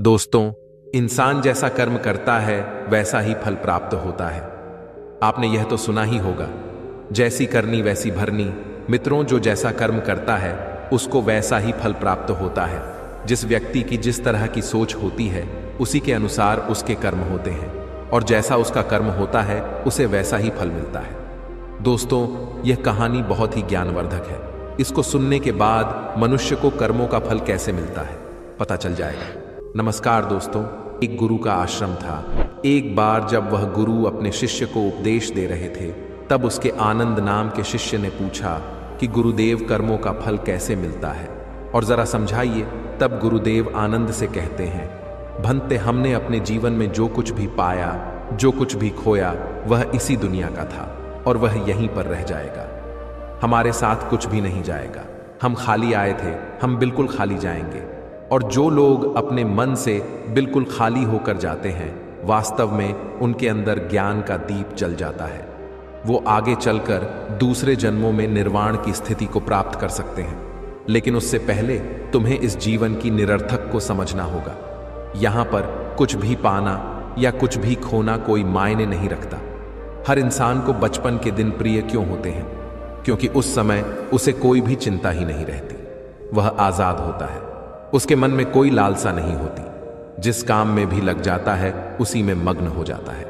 दोस्तों, इंसान जैसा कर्म करता है वैसा ही फल प्राप्त होता है। आपने यह तो सुना ही होगा, जैसी करनी वैसी भरनी। मित्रों, जो जैसा कर्म करता है उसको वैसा ही फल प्राप्त होता है। जिस व्यक्ति की जिस तरह की सोच होती है उसी के अनुसार उसके कर्म होते हैं, और जैसा उसका कर्म होता है उसे वैसा ही फल मिलता है। दोस्तों, यह कहानी बहुत ही ज्ञानवर्धक है। इसको सुनने के बाद मनुष्य को कर्मों का फल कैसे मिलता है पता चल जाएगा। नमस्कार दोस्तों, एक गुरु का आश्रम था। एक बार जब वह गुरु अपने शिष्य को उपदेश दे रहे थे, तब उसके आनंद नाम के शिष्य ने पूछा कि गुरुदेव, कर्मों का फल कैसे मिलता है और जरा समझाइए। तब गुरुदेव आनंद से कहते हैं, भंते, हमने अपने जीवन में जो कुछ भी पाया, जो कुछ भी खोया, वह इसी दुनिया का था और वह यहीं पर रह जाएगा। हमारे साथ कुछ भी नहीं जाएगा। हम खाली आए थे, हम बिल्कुल खाली जाएंगे। और जो लोग अपने मन से बिल्कुल खाली होकर जाते हैं, वास्तव में उनके अंदर ज्ञान का दीप जल जाता है। वो आगे चलकर दूसरे जन्मों में निर्वाण की स्थिति को प्राप्त कर सकते हैं। लेकिन उससे पहले तुम्हें इस जीवन की निरर्थक को समझना होगा। यहाँ पर कुछ भी पाना या कुछ भी खोना कोई मायने नहीं रखता। हर इंसान को बचपन के दिन प्रिय क्यों होते हैं? क्योंकि उस समय उसे कोई भी चिंता ही नहीं रहती। वह आजाद होता है, उसके मन में कोई लालसा नहीं होती। जिस काम में भी लग जाता है उसी में मग्न हो जाता है।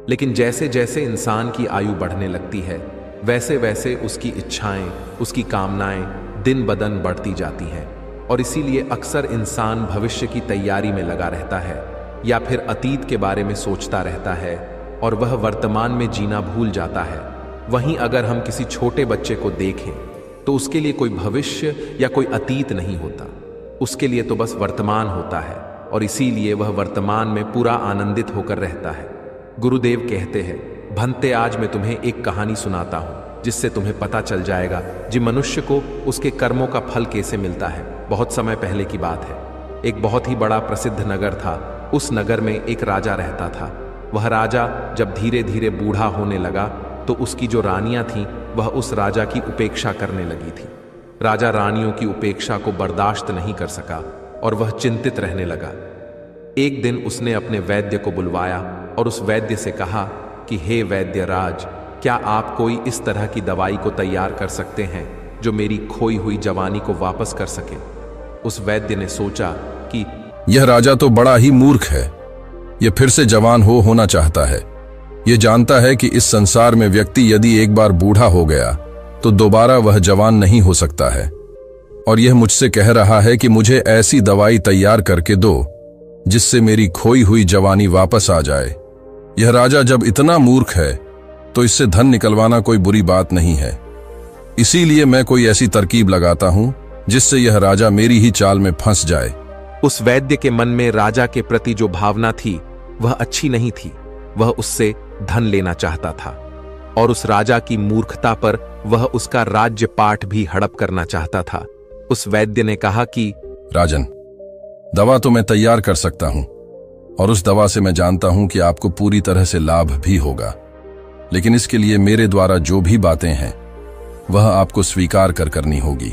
लेकिन जैसे जैसे इंसान की आयु बढ़ने लगती है, वैसे वैसे उसकी इच्छाएं, उसकी कामनाएं दिन ब दिन बढ़ती जाती हैं। और इसीलिए अक्सर इंसान भविष्य की तैयारी में लगा रहता है या फिर अतीत के बारे में सोचता रहता है और वह वर्तमान में जीना भूल जाता है। वहीं अगर हम किसी छोटे बच्चे को देखें तो उसके लिए कोई भविष्य या कोई अतीत नहीं होता। उसके लिए तो बस वर्तमान होता है, और इसीलिए वह वर्तमान में पूरा आनंदित होकर रहता है। गुरुदेव कहते हैं, भंते, आज मैं तुम्हें एक कहानी सुनाता हूं जिससे तुम्हें पता चल जाएगा कि मनुष्य को उसके कर्मों का फल कैसे मिलता है। बहुत समय पहले की बात है। एक बहुत ही बड़ा प्रसिद्ध नगर था। उस नगर में एक राजा रहता था। वह राजा जब धीरे धीरे बूढ़ा होने लगा तो उसकी जो रानियां थीं वह उस राजा की उपेक्षा करने लगी थी। राजा रानियों की उपेक्षा को बर्दाश्त नहीं कर सका और वह चिंतित रहने लगा। एक दिन उसने अपने वैद्य को बुलवाया और उस वैद्य से कहा कि हे वैद्य राज, क्या आप कोई इस तरह की दवाई को तैयार कर सकते हैं जो मेरी खोई हुई जवानी को वापस कर सके। उस वैद्य ने सोचा कि यह राजा तो बड़ा ही मूर्ख है। यह फिर से जवान होना चाहता है। यह जानता है कि इस संसार में व्यक्ति यदि एक बार बूढ़ा हो गया तो दोबारा वह जवान नहीं हो सकता है। और यह मुझसे कह रहा है कि मुझे ऐसी दवाई तैयार करके दो जिससे मेरी खोई हुई जवानी वापस आ जाए। यह राजा जब इतना मूर्ख है तो इससे धन निकलवाना कोई बुरी बात नहीं है। इसीलिए मैं कोई ऐसी तरकीब लगाता हूं जिससे यह राजा मेरी ही चाल में फंस जाए। उस वैद्य के मन में राजा के प्रति जो भावना थी वह अच्छी नहीं थी। वह उससे धन लेना चाहता था और उस राजा की मूर्खता पर वह उसका राज्य पाठ भी हड़प करना चाहता था। उस वैद्य ने कहा कि राजन, दवा तो मैं तैयार कर सकता हूं और उस दवा से मैं जानता हूं कि आपको पूरी तरह से लाभ भी होगा। लेकिन इसके लिए मेरे द्वारा जो भी बातें हैं वह आपको स्वीकार करनी होगी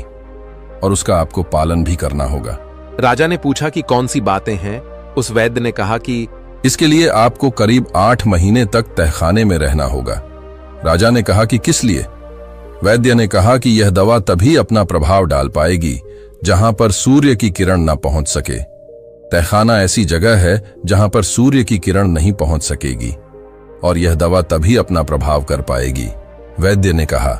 और उसका आपको पालन भी करना होगा। राजा ने पूछा कि कौन सी बातें हैं। उस वैद्य ने कहा कि इसके लिए आपको करीब 8 महीने तक तहखाने में रहना होगा। राजा ने कहा कि किस लिए? वैद्य ने कहा कि यह दवा तभी अपना प्रभाव डाल पाएगी जहां पर सूर्य की किरण न पहुंच सके। तहखाना ऐसी जगह है जहां पर सूर्य की किरण नहीं पहुंच सकेगी और यह दवा तभी अपना प्रभाव कर पाएगी। वैद्य ने कहा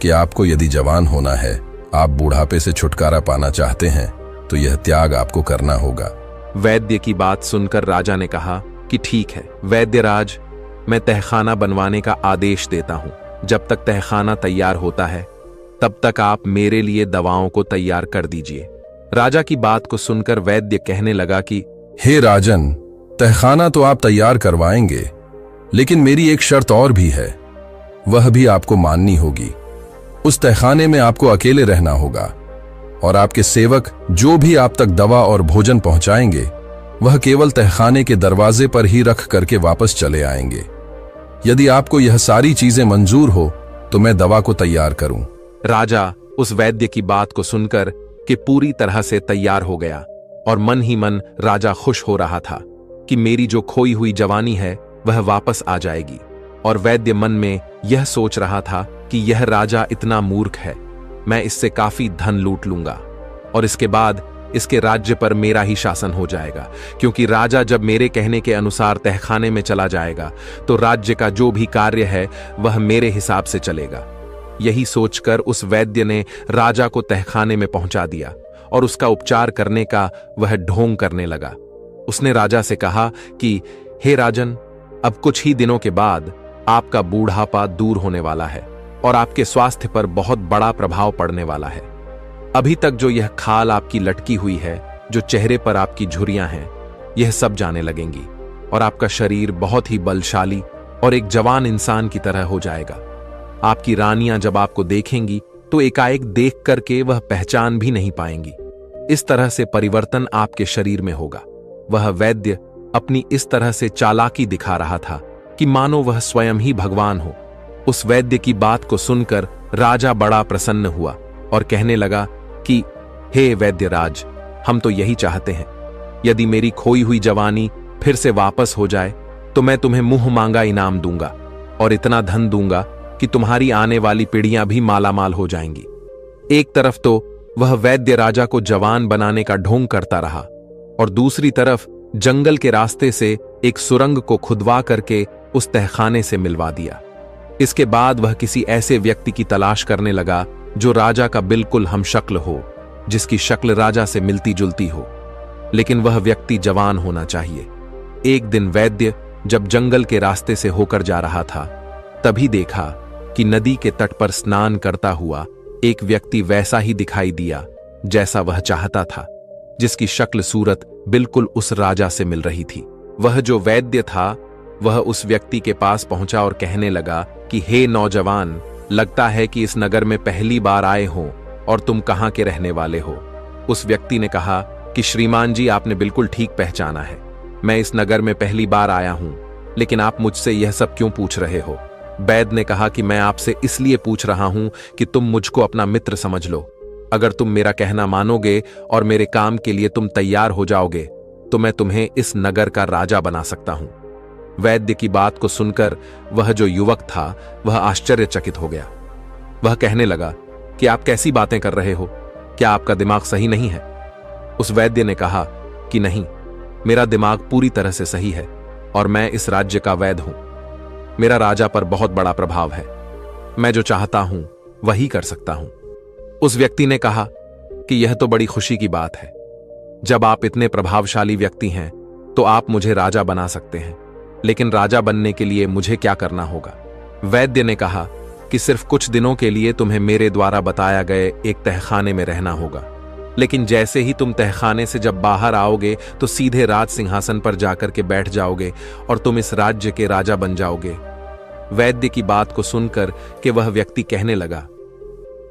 कि आपको यदि जवान होना है, आप बुढ़ापे से छुटकारा पाना चाहते हैं, तो यह त्याग आपको करना होगा। वैद्य की बात सुनकर राजा ने कहा कि ठीक है वैद्य राज, मैं तहखाना बनवाने का आदेश देता हूं। जब तक तहखाना तैयार होता है तब तक आप मेरे लिए दवाओं को तैयार कर दीजिए। राजा की बात को सुनकर वैद्य कहने लगा कि हे राजन, तहखाना तो आप तैयार करवाएंगे, लेकिन मेरी एक शर्त और भी है, वह भी आपको माननी होगी। उस तहखाने में आपको अकेले रहना होगा और आपके सेवक जो भी आप तक दवा और भोजन पहुंचाएंगे वह केवल तहखाने के दरवाजे पर ही रख करके वापस चले आएंगे। यदि आपको यह सारी चीजें मंजूर हो तो मैं दवा को तैयार करूं। राजा उस वैद्य की बात को सुनकर कि पूरी तरह से तैयार हो गया और मन ही मन राजा खुश हो रहा था कि मेरी जो खोई हुई जवानी है वह वापस आ जाएगी। और वैद्य मन में यह सोच रहा था कि यह राजा इतना मूर्ख है, मैं इससे काफी धन लूट लूंगा और इसके बाद इसके राज्य पर मेरा ही शासन हो जाएगा, क्योंकि राजा जब मेरे कहने के अनुसार तहखाने में चला जाएगा तो राज्य का जो भी कार्य है वह मेरे हिसाब से चलेगा। यही सोचकर उस वैद्य ने राजा को तहखाने में पहुंचा दिया और उसका उपचार करने का वह ढोंग करने लगा। उसने राजा से कहा कि हे राजन, अब कुछ ही दिनों के बाद आपका बूढ़ापा दूर होने वाला है और आपके स्वास्थ्य पर बहुत बड़ा प्रभाव पड़ने वाला है। अभी तक जो यह खाल आपकी लटकी हुई है, जो चेहरे पर आपकी झुर्रियां हैं, यह सब जाने लगेंगी और आपका शरीर बहुत ही बलशाली और एक जवान इंसान की तरह हो जाएगा। आपकी रानियां जब आपको देखेंगी तो एकाएक देख करके वह पहचान भी नहीं पाएंगी। इस तरह से परिवर्तन आपके शरीर में होगा। वह वैद्य अपनी इस तरह से चालाकी दिखा रहा था कि मानो वह स्वयं ही भगवान हो। उस वैद्य की बात को सुनकर राजा बड़ा प्रसन्न हुआ और कहने लगा कि हे वैद्यराज, हम तो यही चाहते हैं, यदि मेरी खोई हुई जवानी फिर से वापस हो जाए तो मैं तुम्हें मुंह मांगा इनाम दूंगा और इतना धन दूंगा कि तुम्हारी आने वाली पीढ़ियां भी मालामाल हो जाएंगी। एक तरफ तो वह वैद्य राजा को जवान बनाने का ढोंग करता रहा और दूसरी तरफ जंगल के रास्ते से एक सुरंग को खुदवा करके उस तहखाने से मिलवा दिया। इसके बाद वह किसी ऐसे व्यक्ति की तलाश करने लगा जो राजा का बिल्कुल हमशक्ल हो, जिसकी शक्ल राजा से मिलती जुलती हो, लेकिन वह व्यक्ति जवान होना चाहिए। एक दिन वैद्य जब जंगल के रास्ते से होकर जा रहा था, तभी देखा कि नदी के तट पर स्नान करता हुआ एक व्यक्ति वैसा ही दिखाई दिया जैसा वह चाहता था, जिसकी शक्ल सूरत बिल्कुल उस राजा से मिल रही थी। वह जो वैद्य था वह उस व्यक्ति के पास पहुंचा और कहने लगा कि हे नौजवान, लगता है कि इस नगर में पहली बार आए हो और तुम कहां के रहने वाले हो। उस व्यक्ति ने कहा कि श्रीमान जी, आपने बिल्कुल ठीक पहचाना है, मैं इस नगर में पहली बार आया हूं, लेकिन आप मुझसे यह सब क्यों पूछ रहे हो। वैद्य ने कहा कि मैं आपसे इसलिए पूछ रहा हूं कि तुम मुझको अपना मित्र समझ लो। अगर तुम मेरा कहना मानोगे और मेरे काम के लिए तुम तैयार हो जाओगे तो मैं तुम्हें इस नगर का राजा बना सकता हूं। वैद्य की बात को सुनकर वह जो युवक था वह आश्चर्यचकित हो गया। वह कहने लगा कि आप कैसी बातें कर रहे हो, क्या आपका दिमाग सही नहीं है। उस वैद्य ने कहा कि नहीं, मेरा दिमाग पूरी तरह से सही है और मैं इस राज्य का वैद्य हूं। मेरा राजा पर बहुत बड़ा प्रभाव है, मैं जो चाहता हूं वही कर सकता हूं। उस व्यक्ति ने कहा कि यह तो बड़ी खुशी की बात है, जब आप इतने प्रभावशाली व्यक्ति हैं तो आप मुझे राजा बना सकते हैं, लेकिन राजा बनने के लिए मुझे क्या करना होगा। वैद्य ने कहा कि सिर्फ कुछ दिनों के लिए तुम्हें मेरे द्वारा बताया गए एक तहखाने में रहना होगा, लेकिन जैसे ही तुम तहखाने से जब बाहर आओगे तो सीधे राज सिंहासन पर जाकर के बैठ जाओगे और तुम इस राज्य के राजा बन जाओगे। वैद्य की बात को सुनकर कि वह व्यक्ति कहने लगा,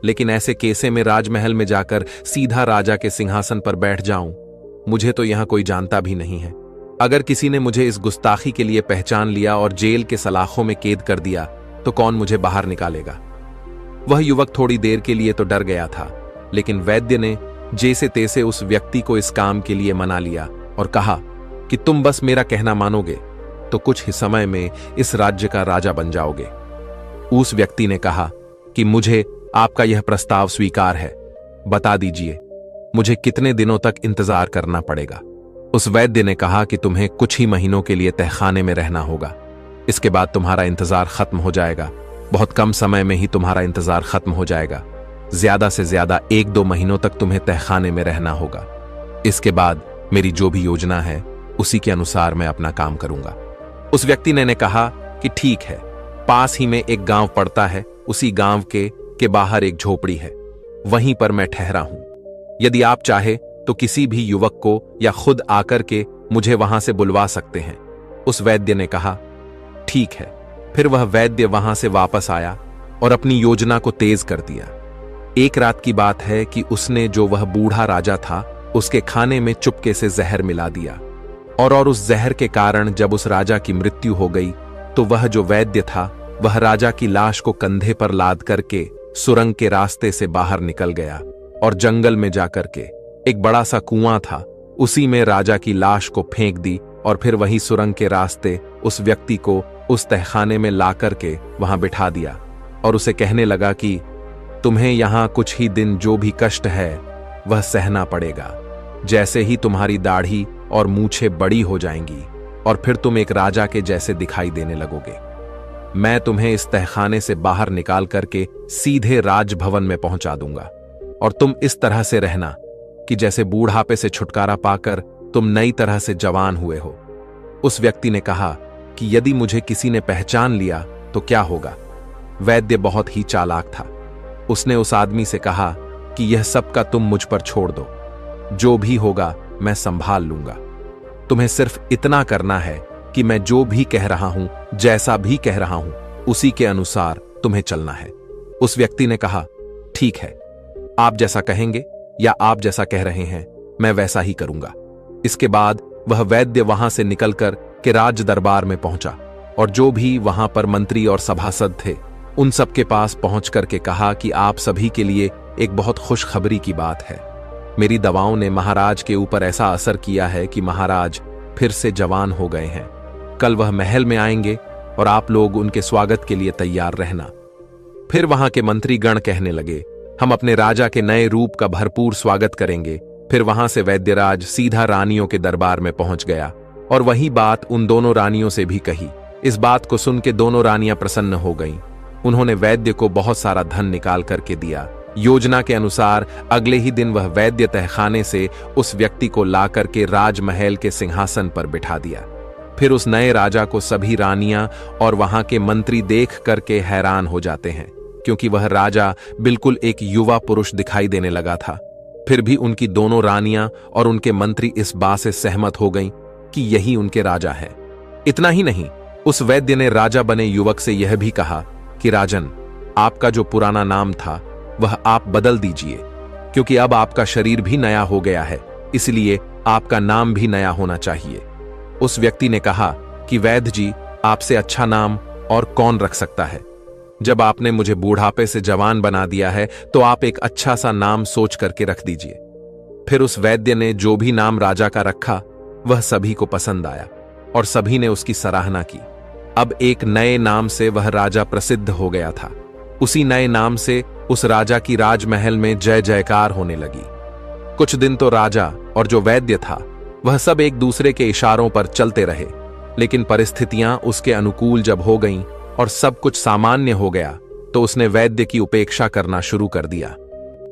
लेकिन ऐसे कैसे में राजमहल में जाकर सीधा राजा के सिंहासन पर बैठ जाऊं, मुझे तो यहां कोई जानता भी नहीं है। अगर किसी ने मुझे इस गुस्ताखी के लिए पहचान लिया और जेल के सलाखों में कैद कर दिया तो कौन मुझे बाहर निकालेगा। वह युवक थोड़ी देर के लिए तो डर गया था, लेकिन वैद्य ने जैसे तैसे उस व्यक्ति को इस काम के लिए मना लिया और कहा कि तुम बस मेरा कहना मानोगे तो कुछ ही समय में इस राज्य का राजा बन जाओगे। उस व्यक्ति ने कहा कि मुझे आपका यह प्रस्ताव स्वीकार है, बता दीजिए मुझे कितने दिनों तक इंतजार करना पड़ेगा। उस वैद्य ने कहा कि तुम्हें कुछ ही महीनों के लिए तहखाने में रहना होगा, इसके बाद तुम्हारा इंतजार खत्म हो जाएगा। बहुत कम समय में ही तुम्हारा इंतजार खत्म हो जाएगा, ज्यादा से ज्यादा 1-2 महीनों तक तुम्हें तहखाने में रहना होगा। इसके बाद मेरी जो भी योजना है उसी के अनुसार मैं अपना काम करूंगा। उस व्यक्ति ने कहा कि ठीक है, पास ही में एक गांव पड़ता है, उसी गांव के बाहर एक झोपड़ी है, वहीं पर मैं ठहरा हूं। यदि आप चाहे तो किसी भी युवक को या खुद आकर के मुझे वहां से बुलवा सकते हैं। उस वैद्य ने कहा ठीक है। फिर वह वैद्य वहां से वापस आया और अपनी योजना को तेज कर दिया। एक रात की बात है कि उसने जो वह बूढ़ा राजा था उसके खाने में चुपके से जहर मिला दिया और उस जहर के कारण जब उस राजा की मृत्यु हो गई तो वह जो वैद्य था वह राजा की लाश को कंधे पर लाद करके सुरंग के रास्ते से बाहर निकल गया और जंगल में जाकर के एक बड़ा सा कुआं था उसी में राजा की लाश को फेंक दी और फिर वही सुरंग के रास्ते उस व्यक्ति को उस तहखाने में ला करके वहां बिठा दिया और उसे कहने लगा कि तुम्हें यहां कुछ ही दिन जो भी कष्ट है वह सहना पड़ेगा। जैसे ही तुम्हारी दाढ़ी और मूछें बड़ी हो जाएंगी और फिर तुम एक राजा के जैसे दिखाई देने लगोगे, मैं तुम्हें इस तहखाने से बाहर निकाल करके सीधे राजभवन में पहुंचा दूंगा और तुम इस तरह से रहना कि जैसे बूढ़ापे से छुटकारा पाकर तुम नई तरह से जवान हुए हो। उस व्यक्ति ने कहा कि यदि मुझे किसी ने पहचान लिया तो क्या होगा? वैद्य बहुत ही चालाक था। उसने उस आदमी से कहा कि यह सब का तुम मुझ पर छोड़ दो, जो भी होगा मैं संभाल लूंगा। तुम्हें सिर्फ इतना करना है कि मैं जो भी कह रहा हूं, जैसा भी कह रहा हूं, उसी के अनुसार तुम्हें चलना है। उस व्यक्ति ने कहा, ठीक है, आप जैसा कहेंगे या आप जैसा कह रहे हैं मैं वैसा ही करूंगा। इसके बाद वह वैद्य वहां से निकलकर के राज दरबार में पहुंचा और जो भी वहां पर मंत्री और सभासद थे उन सबके पास पहुंच करके कहा कि आप सभी के लिए एक बहुत खुशखबरी की बात है। मेरी दवाओं ने महाराज के ऊपर ऐसा असर किया है कि महाराज फिर से जवान हो गए हैं। कल वह महल में आएंगे और आप लोग उनके स्वागत के लिए तैयार रहना। फिर वहां के मंत्री गण कहने लगे, हम अपने राजा के नए रूप का भरपूर स्वागत करेंगे। फिर वहां से वैद्यराज सीधा रानियों के दरबार में पहुंच गया और वही बात उन दोनों रानियों से भी कही। इस बात को सुन के दोनों रानियां प्रसन्न हो गईं। उन्होंने वैद्य को बहुत सारा धन निकाल करके दिया। योजना के अनुसार अगले ही दिन वह वैद्य तहखाने से उस व्यक्ति को ला करके राजमहल के सिंहासन पर बिठा दिया। फिर उस नए राजा को सभी रानियां और वहां के मंत्री देख करके हैरान हो जाते हैं, क्योंकि वह राजा बिल्कुल एक युवा पुरुष दिखाई देने लगा था। फिर भी उनकी दोनों रानियां और उनके मंत्री इस बात से सहमत हो गईं कि यही उनके राजा है। इतना ही नहीं, उस वैद्य ने राजा बने युवक से यह भी कहा कि राजन, आपका जो पुराना नाम था वह आप बदल दीजिए, क्योंकि अब आपका शरीर भी नया हो गया है, इसलिए आपका नाम भी नया होना चाहिए। उस व्यक्ति ने कहा कि वैद्य जी, आपसे अच्छा नाम और कौन रख सकता है? जब आपने मुझे बूढ़ापे से जवान बना दिया है तो आप एक अच्छा सा नाम सोच करके रख दीजिए। फिर उस वैद्य ने जो भी नाम राजा का रखा वह सभी को पसंद आया और सभी ने उसकी सराहना की। अब एक नए नाम से वह राजा प्रसिद्ध हो गया था। उसी नए नाम से उस राजा की राजमहल में जय जयकार होने लगी। कुछ दिन तो राजा और जो वैद्य था वह सब एक दूसरे के इशारों पर चलते रहे, लेकिन परिस्थितियां उसके अनुकूल जब हो गईं और सब कुछ सामान्य हो गया तो उसने वैद्य की उपेक्षा करना शुरू कर दिया।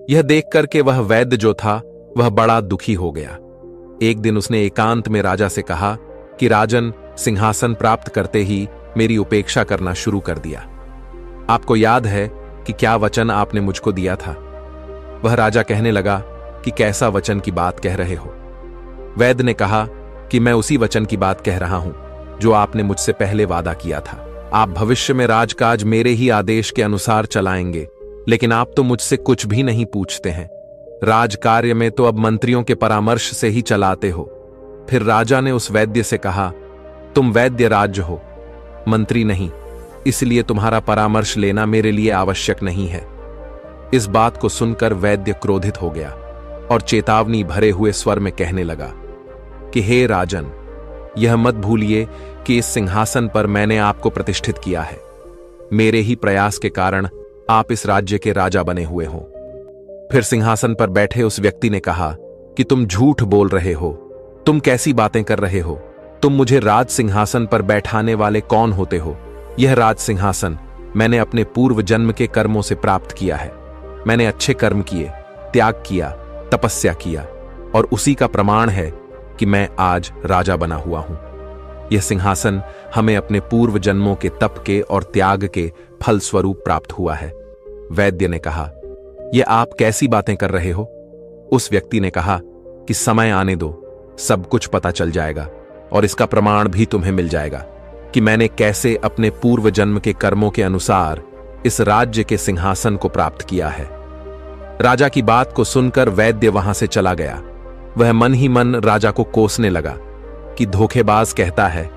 यह देख करके वह वैद्य जो था वह बड़ा दुखी हो गया। एक दिन उसने एकांत में राजा से कहा कि राजन, सिंहासन प्राप्त करते ही मेरी उपेक्षा करना शुरू कर दिया। आपको याद है कि क्या वचन आपने मुझको दिया था? वह राजा कहने लगा कि कैसा वचन की बात कह रहे हो? वैद्य ने कहा कि मैं उसी वचन की बात कह रहा हूं जो आपने मुझसे पहले वादा किया था। आप भविष्य में राजकाज मेरे ही आदेश के अनुसार चलाएंगे, लेकिन आप तो मुझसे कुछ भी नहीं पूछते हैं। राजकार्य में तो अब मंत्रियों के परामर्श से ही चलाते हो। फिर राजा ने उस वैद्य से कहा, तुम वैद्य राज्य हो, मंत्री नहीं, इसलिए तुम्हारा परामर्श लेना मेरे लिए आवश्यक नहीं है। इस बात को सुनकर वैद्य क्रोधित हो गया और चेतावनी भरे हुए स्वर में कहने लगा कि हे राजन, यह मत भूलिए कि इस सिंहासन पर मैंने आपको प्रतिष्ठित किया है। मेरे ही प्रयास के कारण आप इस राज्य के राजा बने हुए हो। फिर सिंहासन पर बैठे उस व्यक्ति ने कहा कि तुम झूठ बोल रहे हो, तुम कैसी बातें कर रहे हो? तुम मुझे राज सिंहासन पर बैठाने वाले कौन होते हो? यह राज सिंहासन मैंने अपने पूर्व जन्म के कर्मों से प्राप्त किया है। मैंने अच्छे कर्म किए, त्याग किया, तपस्या किया और उसी का प्रमाण है कि मैं आज राजा बना हुआ हूं। यह सिंहासन हमें अपने पूर्व जन्मों के तप के और त्याग के फल स्वरूप प्राप्त हुआ है। वैद्य ने कहा, यह आप कैसी बातें कर रहे हो? उस व्यक्ति ने कहा कि समय आने दो, सब कुछ पता चल जाएगा और इसका प्रमाण भी तुम्हें मिल जाएगा कि मैंने कैसे अपने पूर्व जन्म के कर्मों के अनुसार इस राज्य के सिंहासन को प्राप्त किया है। राजा की बात को सुनकर वैद्य वहां से चला गया। वह मन ही मन राजा को कोसने लगा कि धोखेबाज कहता है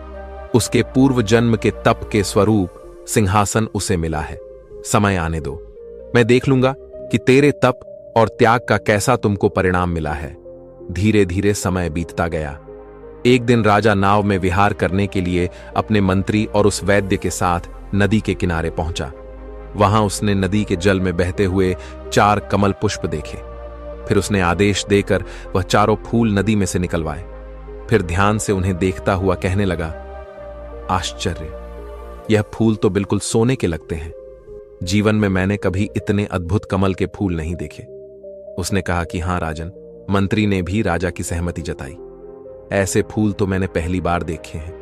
उसके पूर्व जन्म के तप के स्वरूप सिंहासन उसे मिला है। समय आने दो, मैं देख लूंगा कि तेरे तप और त्याग का कैसा तुमको परिणाम मिला है। धीरे धीरे समय बीतता गया। एक दिन राजा नाव में विहार करने के लिए अपने मंत्री और उस वैद्य के साथ नदी के किनारे पहुंचा। वहां उसने नदी के जल में बहते हुए 4 कमल पुष्प देखे। फिर उसने आदेश देकर वह चारों फूल नदी में से निकलवाए। फिर ध्यान से उन्हें देखता हुआ कहने लगा, आश्चर्य, यह फूल तो बिल्कुल सोने के लगते हैं। जीवन में मैंने कभी इतने अद्भुत कमल के फूल नहीं देखे। उसने कहा कि हां राजन। मंत्री ने भी राजा की सहमति जताई। ऐसे फूल तो मैंने पहली बार देखे हैं।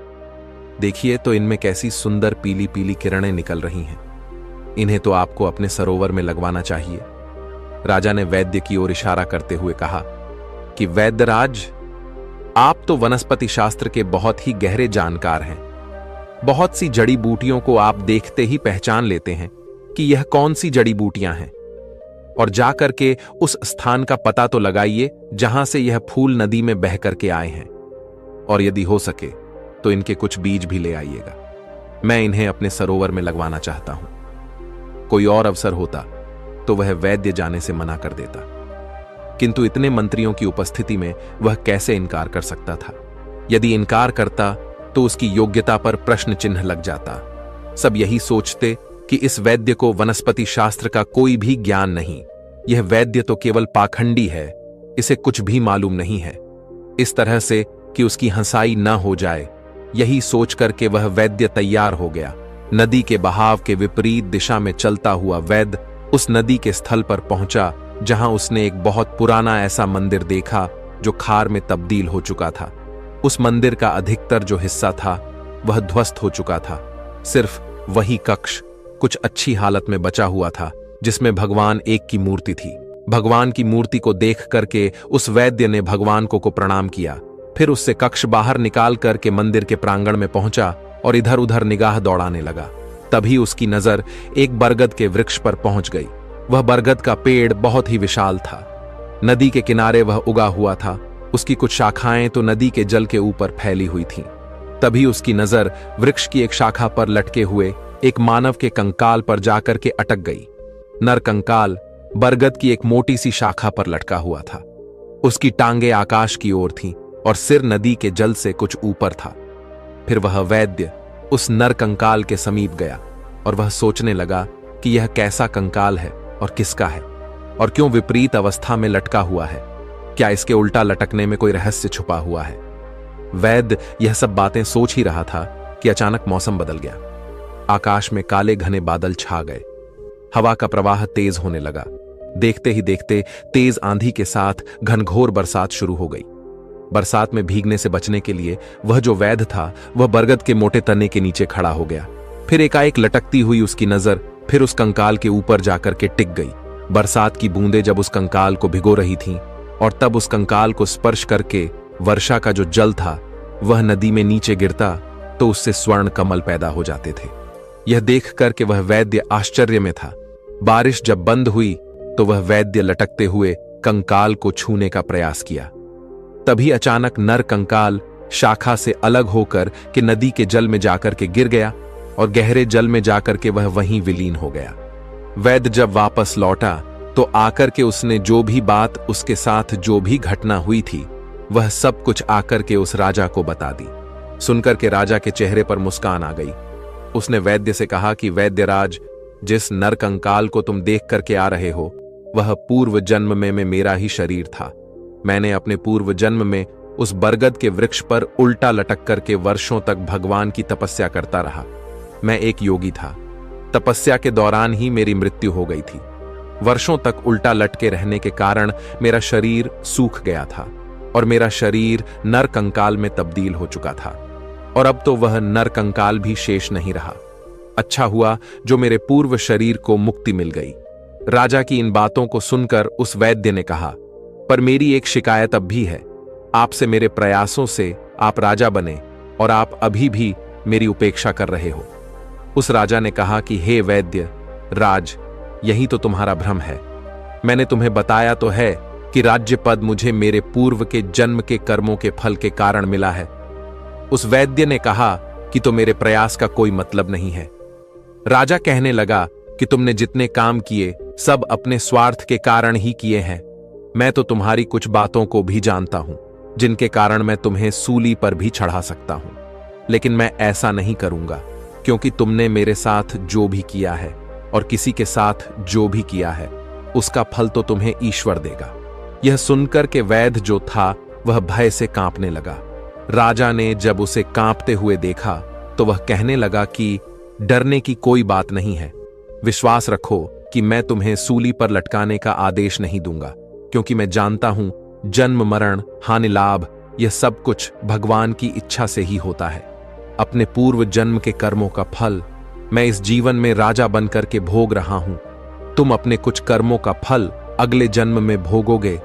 देखिए तो इनमें कैसी सुंदर पीली पीली किरणें निकल रही हैं। इन्हें तो आपको अपने सरोवर में लगवाना चाहिए। राजा ने वैद्य की ओर इशारा करते हुए कहा कि वैद्यराज, आप तो वनस्पति शास्त्र के बहुत ही गहरे जानकार हैं। बहुत सी जड़ी बूटियों को आप देखते ही पहचान लेते हैं कि यह कौन सी जड़ी बूटियां हैं, और जाकर के उस स्थान का पता तो लगाइए जहां से यह फूल नदी में बह करके आए हैं, और यदि हो सके तो इनके कुछ बीज भी ले आइएगा। मैं इन्हें अपने सरोवर में लगवाना चाहता हूं। कोई और अवसर होता तो वह वैद्य जाने से मना कर देता, किंतु इतने मंत्रियों की उपस्थिति में वह कैसे इनकार कर सकता था। यदि इनकार करता तो उसकी योग्यता पर प्रश्न चिन्ह लग जाता। सब यही सोचते कि इस वैद्य को वनस्पति शास्त्र का कोई भी ज्ञान नहीं, यह वैद्य तो केवल पाखंडी है, इसे कुछ भी मालूम नहीं है। इस तरह से कि उसकी हंसाई न हो जाए, यही सोच करके वह वैद्य तैयार हो गया। नदी के बहाव के विपरीत दिशा में चलता हुआ वैद्य उस नदी के स्थल पर पहुंचा जहां उसने एक बहुत पुराना ऐसा मंदिर देखा जो खार में तब्दील हो चुका था। उस मंदिर का अधिकतर जो हिस्सा था वह ध्वस्त हो चुका था। सिर्फ वही कक्ष कुछ अच्छी हालत में बचा हुआ था, जिसमें भगवान एक की मूर्ति थी। भगवान की मूर्ति को देख करके उस वैद्य ने भगवान को प्रणाम किया। फिर उससे कक्ष बाहर निकाल करके मंदिर के प्रांगण में पहुंचा और इधर उधर निगाह दौड़ाने लगा। तभी उसकी नजर एक बरगद के वृक्ष पर पहुंच गई। वह बरगद का पेड़ बहुत ही विशाल था। नदी के किनारे वह उगा हुआ था। उसकी कुछ शाखाएं तो नदी के जल के ऊपर फैली हुई थीं। तभी उसकी नजर वृक्ष की एक शाखा पर लटके हुए एक मानव के कंकाल पर जाकर के अटक गई। नर कंकाल बरगद की एक मोटी सी शाखा पर लटका हुआ था। उसकी टांगे आकाश की ओर थीं और सिर नदी के जल से कुछ ऊपर था। फिर वह वैद्य उस नर कंकाल के समीप गया और वह सोचने लगा कि यह कैसा कंकाल है और किसका है, और क्यों विपरीत अवस्था में लटका हुआ है। क्या इसके उल्टा लटकने में कोई रहस्य छुपा हुआ है? वैद्य यह सब बातें सोच ही रहा था कि अचानक मौसम बदल गया। आकाश में काले घने बादल छा गए। हवा का प्रवाह तेज होने लगा। देखते ही देखते तेज आंधी के साथ घनघोर बरसात शुरू हो गई। बरसात में भीगने से बचने के लिए वह जो वैद्य था वह बरगद के मोटे तने के नीचे खड़ा हो गया। फिर एकाएक लटकती हुई उसकी नजर फिर उस कंकाल के ऊपर जाकर के टिक गई। बरसात की बूंदें जब उस कंकाल को भिगो रही थीं और तब उस कंकाल को स्पर्श करके वर्षा का जो जल था वह नदी में नीचे गिरता तो उससे स्वर्ण कमल पैदा हो जाते थे। यह देख करके वह वैद्य आश्चर्य में था। बारिश जब बंद हुई तो वह वैद्य लटकते हुए कंकाल को छूने का प्रयास किया। तभी अचानक नर कंकाल शाखा से अलग होकर के नदी के जल में जाकर के गिर गया और गहरे जल में जाकर के वह वहीं विलीन हो गया। वैद्य जब वापस लौटा तो आकर के उसने जो भी बात उसके साथ जो भी घटना हुई थी वह सब कुछ आकर के उस राजा को बता दी। सुनकर के राजा के चेहरे पर मुस्कान आ गई। उसने वैद्य से कहा कि वैद्यराज, जिस नर कंकाल को तुम देख करके आ रहे हो वह पूर्व जन्म में मेरा ही शरीर था। मैंने अपने पूर्व जन्म में उस बरगद के वृक्ष पर उल्टा लटक करके वर्षों तक भगवान की तपस्या करता रहा। मैं एक योगी था। तपस्या के दौरान ही मेरी मृत्यु हो गई थी। वर्षों तक उल्टा लटके रहने के कारण मेरा शरीर सूख गया था और मेरा शरीर नर कंकाल में तब्दील हो चुका था, और अब तो वह नर कंकाल भी शेष नहीं रहा। अच्छा हुआ जो मेरे पूर्व शरीर को मुक्ति मिल गई। राजा की इन बातों को सुनकर उस वैद्य ने कहा, पर मेरी एक शिकायत अब भी है। आपसे मेरे प्रयासों से आप राजा बने और आप अभी भी मेरी उपेक्षा कर रहे हो। उस राजा ने कहा कि हे वैद्य राज, यही तो तुम्हारा भ्रम है। मैंने तुम्हें बताया तो है कि राज्य पद मुझे मेरे पूर्व के जन्म के कर्मों के फल के कारण मिला है। उस वैद्य ने कहा कि तो मेरे प्रयास का कोई मतलब नहीं है। राजा कहने लगा कि तुमने जितने काम किए सब अपने स्वार्थ के कारण ही किए हैं। मैं तो तुम्हारी कुछ बातों को भी जानता हूं, जिनके कारण मैं तुम्हें सूली पर भी चढ़ा सकता हूं। लेकिन मैं ऐसा नहीं करूंगा, क्योंकि तुमने मेरे साथ जो भी किया है और किसी के साथ जो भी किया है, उसका फल तो तुम्हें ईश्वर देगा। यह सुनकर के वैद्य जो था वह भय से कांपने लगा। राजा ने जब उसे कांपते हुए देखा तो वह कहने लगा कि डरने की कोई बात नहीं है। विश्वास रखो कि मैं तुम्हें सूली पर लटकाने का आदेश नहीं दूंगा, क्योंकि मैं जानता हूं जन्म मरण हानि लाभ यह सब कुछ भगवान की इच्छा से ही होता है। अपने पूर्व जन्म के कर्मों का फल मैं इस जीवन में राजा बनकर के भोग रहा हूं। तुम अपने कुछ कर्मों का फल अगले जन्म में भोगोगे।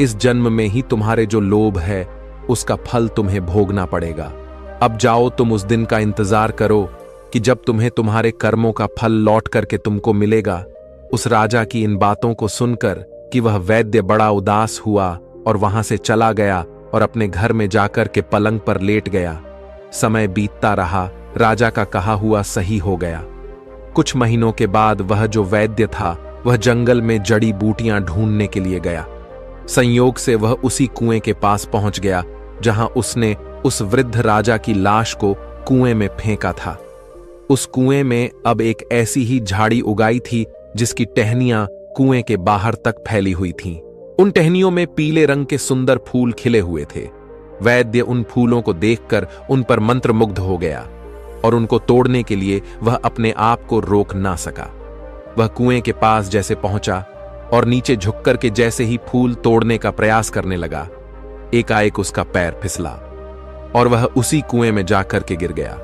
इस जन्म में ही तुम्हारे जो लोभ है उसका फल तुम्हें भोगना पड़ेगा। अब जाओ, तुम उस दिन का इंतजार करो कि जब तुम्हें तुम्हारे कर्मों का फल लौट करके तुमको मिलेगा। उस राजा की इन बातों को सुनकर कि वह वैद्य बड़ा उदास हुआ और वहां से चला गया और अपने घर में जाकर के पलंग पर लेट गया। समय बीतता रहा, राजा का कहा हुआ सही हो गया। कुछ महीनों के बाद वह जो वैद्य था वह जंगल में जड़ी बूटियां ढूंढने के लिए गया। संयोग से वह उसी कुएं के पास पहुंच गया जहां उसने उस वृद्ध राजा की लाश को कुएं में फेंका था। उस कुएं में अब एक ऐसी ही झाड़ी उगाई थी जिसकी टहनियां कुएं के बाहर तक फैली हुई थीं। उन टहनियों में पीले रंग के सुंदर फूल खिले हुए थे। वैद्य उन फूलों को देखकर उन पर मंत्रमुग्ध हो गया और उनको तोड़ने के लिए वह अपने आप को रोक ना सका। वह कुएं के पास जैसे पहुंचा और नीचे झुककर के जैसे ही फूल तोड़ने का प्रयास करने लगा, एकाएक उसका पैर फिसला और वह उसी कुएं में जाकर के गिर गया।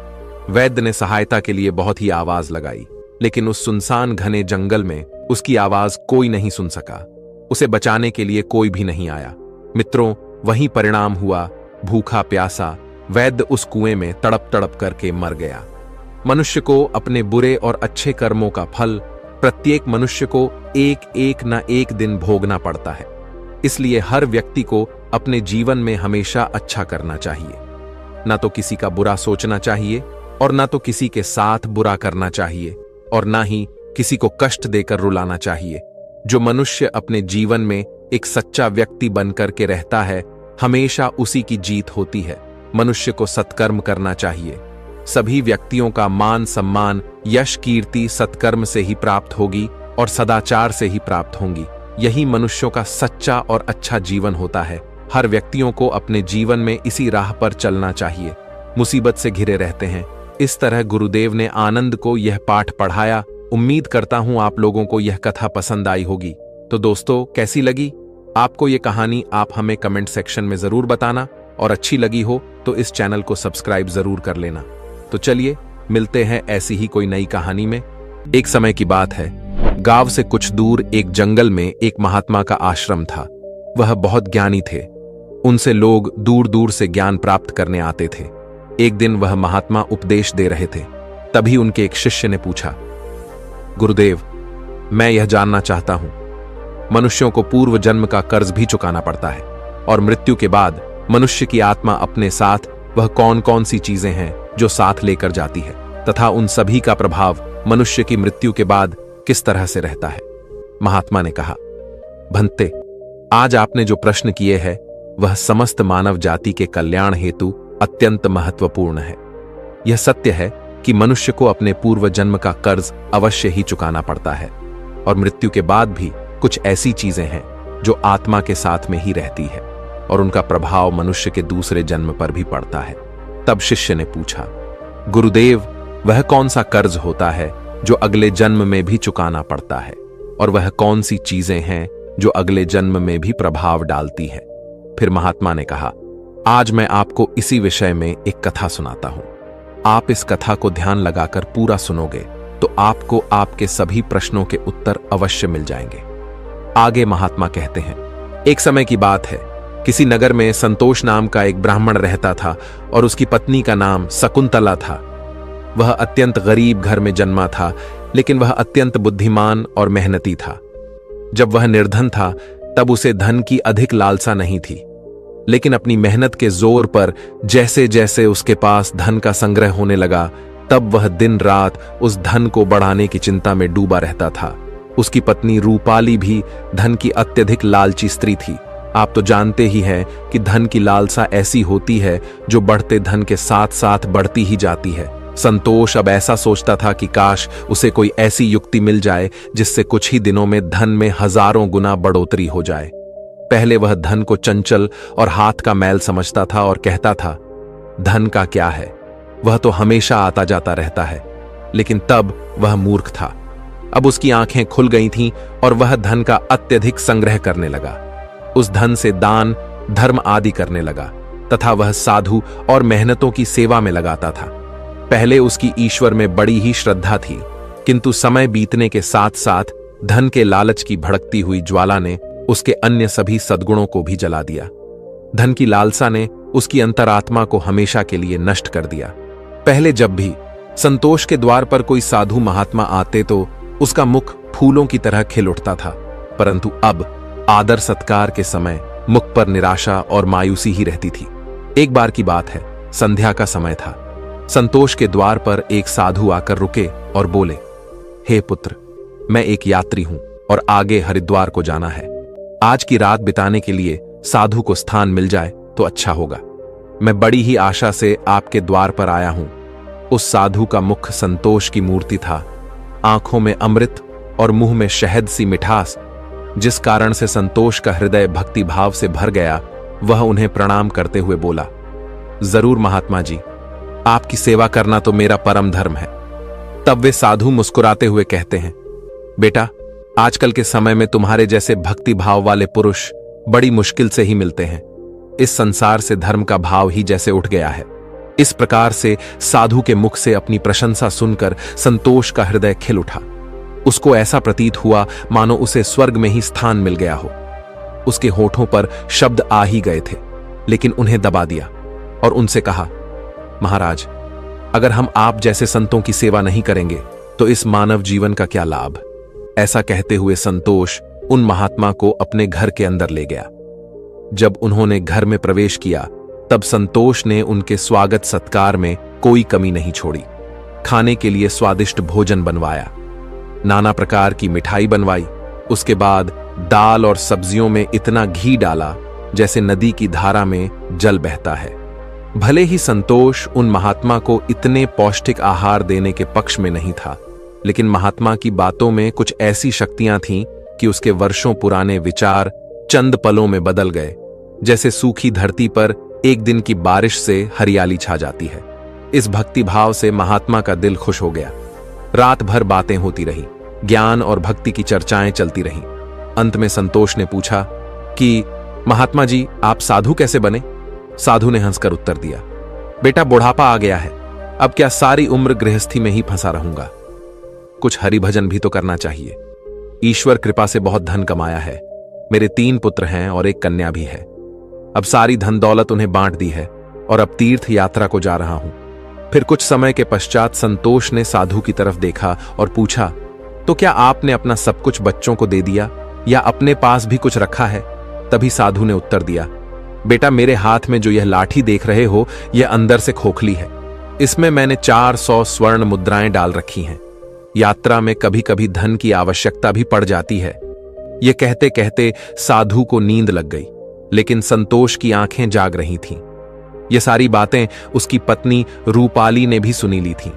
वैद्य ने सहायता के लिए बहुत ही आवाज लगाई, लेकिन उस सुनसान घने जंगल में उसकी आवाज कोई नहीं सुन सका। उसे बचाने के लिए कोई भी नहीं आया। मित्रों, वही परिणाम हुआ। भूखा प्यासा वैद्य उस कुएं में तड़प तड़प करके मर गया। मनुष्य को अपने बुरे और अच्छे कर्मों का फल प्रत्येक मनुष्य को एक एक न एक दिन भोगना पड़ता है। इसलिए हर व्यक्ति को अपने जीवन में हमेशा अच्छा करना चाहिए। ना तो किसी का बुरा सोचना चाहिए और ना तो किसी के साथ बुरा करना चाहिए और ना ही किसी को कष्ट देकर रुलाना चाहिए। जो मनुष्य अपने जीवन में एक सच्चा व्यक्ति बनकर के रहता है, हमेशा उसी की जीत होती है। मनुष्य को सत्कर्म करना चाहिए। सभी व्यक्तियों का मान सम्मान यश कीर्ति सत्कर्म से ही प्राप्त होगी और सदाचार से ही प्राप्त होंगी। यही मनुष्यों का सच्चा और अच्छा जीवन होता है। हर व्यक्तियों को अपने जीवन में इसी राह पर चलना चाहिए। मुसीबत से घिरे रहते हैं। इस तरह गुरुदेव ने आनंद को यह पाठ पढ़ाया। उम्मीद करता हूं आप लोगों को यह कथा पसंद आई होगी। तो दोस्तों, कैसी लगी आपको ये कहानी? आप हमें कमेंट सेक्शन में जरूर बताना, और अच्छी लगी हो तो इस चैनल को सब्सक्राइब जरूर कर लेना। तो चलिए मिलते हैं ऐसी ही कोई नई कहानी में। एक समय की बात है, गांव से कुछ दूर एक जंगल में एक महात्मा का आश्रम था। वह बहुत ज्ञानी थे। उनसे लोग दूर दूर से ज्ञान प्राप्त करने आते थे। एक दिन वह महात्मा उपदेश दे रहे थे। तभी उनके एक शिष्य ने पूछा, गुरुदेव, मैं यह जानना चाहता हूं, मनुष्यों को पूर्व जन्म का कर्ज भी चुकाना पड़ता है और मृत्यु के बाद मनुष्य की आत्मा अपने साथ वह कौन कौन सी चीजें हैं जो साथ लेकर जाती है, तथा उन सभी का प्रभाव मनुष्य की मृत्यु के बाद किस तरह से रहता है? महात्मा ने कहा, भंते, आज आपने जो प्रश्न किए हैं वह समस्त मानव जाति के कल्याण हेतु अत्यंत महत्वपूर्ण है। यह सत्य है कि मनुष्य को अपने पूर्व जन्म का कर्ज अवश्य ही चुकाना पड़ता है और मृत्यु के बाद भी कुछ ऐसी चीजें हैं जो आत्मा के साथ में ही रहती है और उनका प्रभाव मनुष्य के दूसरे जन्म पर भी पड़ता है। तब शिष्य ने पूछा, गुरुदेव, वह कौन सा कर्ज होता है जो अगले जन्म में भी चुकाना पड़ता है, और वह कौन सी चीजें हैं जो अगले जन्म में भी प्रभाव डालती है? फिर महात्मा ने कहा, आज मैं आपको इसी विषय में एक कथा सुनाता हूं। आप इस कथा को ध्यान लगाकर पूरा सुनोगे तो आपको आपके सभी प्रश्नों के उत्तर अवश्य मिल जाएंगे। आगे महात्मा कहते हैं, एक समय की बात है, किसी नगर में संतोष नाम का एक ब्राह्मण रहता था और उसकी पत्नी का नाम शकुंतला था। वह अत्यंत गरीब घर में जन्मा था, लेकिन वह अत्यंत बुद्धिमान और मेहनती था। जब वह निर्धन था तब उसे धन की अधिक लालसा नहीं थी, लेकिन अपनी मेहनत के जोर पर जैसे जैसे उसके पास धन का संग्रह होने लगा, तब वह दिन रात उस धन को बढ़ाने की चिंता में डूबा रहता था। उसकी पत्नी रूपाली भी धन की अत्यधिक लालची स्त्री थी। आप तो जानते ही हैं कि धन की लालसा ऐसी होती है जो बढ़ते धन के साथ साथ बढ़ती ही जाती है। संतोष अब ऐसा सोचता था कि काश उसे कोई ऐसी युक्ति मिल जाए जिससे कुछ ही दिनों में धन में हजारों गुना बढ़ोतरी हो जाए। पहले वह धन को चंचल और हाथ का मैल समझता था और कहता था, धन का क्या है, वह तो हमेशा आता जाता रहता है। लेकिन तब वह मूर्ख था। अब उसकी आंखें खुल गई थीं और वह धन का अत्यधिक संग्रह करने लगा। उस धन से दान, धर्म आदि करने लगा तथा वह साधु और मेहनतों की सेवा में लगाता था। पहले उसकी ईश्वर में बड़ी ही श्रद्धा थी, किंतु समय बीतने के साथ साथ धन के लालच की भड़कती हुई ज्वाला ने उसके अन्य सभी सद्गुणों को भी जला दिया। धन की लालसा ने उसकी अंतरात्मा को हमेशा के लिए नष्ट कर दिया। पहले जब भी संतोष के द्वार पर कोई साधु महात्मा आते तो उसका मुख फूलों की तरह खिल उठता था, परंतु अब आदर सत्कार के समय मुख पर निराशा और मायूसी ही रहती थी। एक बार की बात है, संध्या का समय था। संतोष के द्वार पर एक साधु आकर रुके और बोले, हे पुत्र, मैं एक यात्री हूं और आगे हरिद्वार को जाना है। आज की रात बिताने के लिए साधु को स्थान मिल जाए तो अच्छा होगा। मैं बड़ी ही आशा से आपके द्वार पर आया हूं। उस साधु का मुख संतोष की मूर्ति था, आंखों में अमृत और मुंह में शहद सी मिठास, जिस कारण से संतोष का हृदय भक्ति भाव से भर गया। वह उन्हें प्रणाम करते हुए बोला, जरूर महात्मा जी, आपकी सेवा करना तो मेरा परम धर्म है। तब वे साधु मुस्कुराते हुए कहते हैं, बेटा, आजकल के समय में तुम्हारे जैसे भक्ति भाव वाले पुरुष बड़ी मुश्किल से ही मिलते हैं। इस संसार से धर्म का भाव ही जैसे उठ गया है। इस प्रकार से साधु के मुख से अपनी प्रशंसा सुनकर संतोष का हृदय खिल उठा। उसको ऐसा प्रतीत हुआ मानो उसे स्वर्ग में ही स्थान मिल गया हो। उसके होठों पर शब्द आ ही गए थे, लेकिन उन्हें दबा दिया और उनसे कहा, महाराज, अगर हम आप जैसे संतों की सेवा नहीं करेंगे तो इस मानव जीवन का क्या लाभ। ऐसा कहते हुए संतोष उन महात्मा को अपने घर के अंदर ले गया। जब उन्होंने घर में प्रवेश किया तब संतोष ने उनके स्वागत सत्कार में कोई कमी नहीं छोड़ी। खाने के लिए स्वादिष्ट भोजन बनवाया, नाना प्रकार की मिठाई बनवाई। उसके बाद दाल और सब्जियों में इतना घी डाला जैसे नदी की धारा में जल बहता है। भले ही संतोष उन महात्मा को इतने पौष्टिक आहार देने के पक्ष में नहीं था, लेकिन महात्मा की बातों में कुछ ऐसी शक्तियां थीं कि उसके वर्षों पुराने विचार चंद पलों में बदल गए। जैसे सूखी धरती पर एक दिन की बारिश से हरियाली छा जाती है। इस भक्ति भाव से महात्मा का दिल खुश हो गया। रात भर बातें होती रही, ज्ञान और भक्ति की चर्चाएं चलती रहीं। अंत में संतोष ने पूछा कि महात्मा जी, आप साधु कैसे बने? साधु ने हंसकर उत्तर दिया, बेटा, बुढ़ापा आ गया है, अब क्या सारी उम्र गृहस्थी में ही फंसा रहूंगा। कुछ हरि भजन भी तो करना चाहिए। ईश्वर कृपा से बहुत धन कमाया है। मेरे 3 पुत्र हैं और एक कन्या भी है। अब सारी धन दौलत उन्हें बांट दी है और अब तीर्थ यात्रा को जा रहा हूं। फिर कुछ समय के पश्चात संतोष ने साधु की तरफ देखा और पूछा, तो क्या आपने अपना सब कुछ बच्चों को दे दिया या अपने पास भी कुछ रखा है? तभी साधु ने उत्तर दिया, बेटा, मेरे हाथ में जो यह लाठी देख रहे हो, यह अंदर से खोखली है। इसमें मैंने 400 स्वर्ण मुद्राएं डाल रखी हैं। यात्रा में कभी कभी धन की आवश्यकता भी पड़ जाती है। यह कहते कहते साधु को नींद लग गई, लेकिन संतोष की आंखें जाग रही थीं। ये सारी बातें उसकी पत्नी रूपाली ने भी सुनी ली थीं।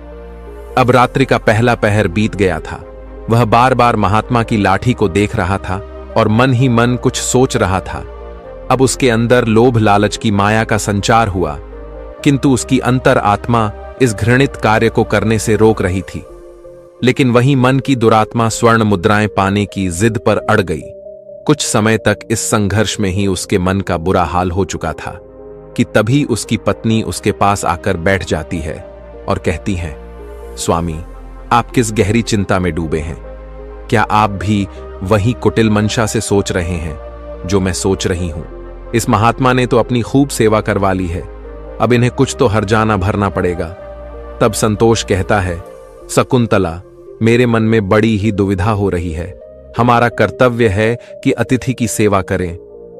अब रात्रि का पहला पहर बीत गया था। वह बार बार महात्मा की लाठी को देख रहा था और मन ही मन कुछ सोच रहा था। अब उसके अंदर लोभ लालच की माया का संचार हुआ, किंतु उसकी अंतर आत्मा इस घृणित कार्य को करने से रोक रही थी। लेकिन वही मन की दुरात्मा स्वर्ण मुद्राएं पाने की जिद पर अड़ गई। कुछ समय तक इस संघर्ष में ही उसके मन का बुरा हाल हो चुका था कि तभी उसकी पत्नी उसके पास आकर बैठ जाती है और कहती है, स्वामी, आप किस गहरी चिंता में डूबे हैं? क्या आप भी वही कुटिल मंशा से सोच रहे हैं जो मैं सोच रही हूं? इस महात्मा ने तो अपनी खूब सेवा करवा ली है, अब इन्हें कुछ तो हर्जाना भरना पड़ेगा। तब संतोष कहता है, शकुंतला, मेरे मन में बड़ी ही दुविधा हो रही है। हमारा कर्तव्य है कि अतिथि की सेवा करें,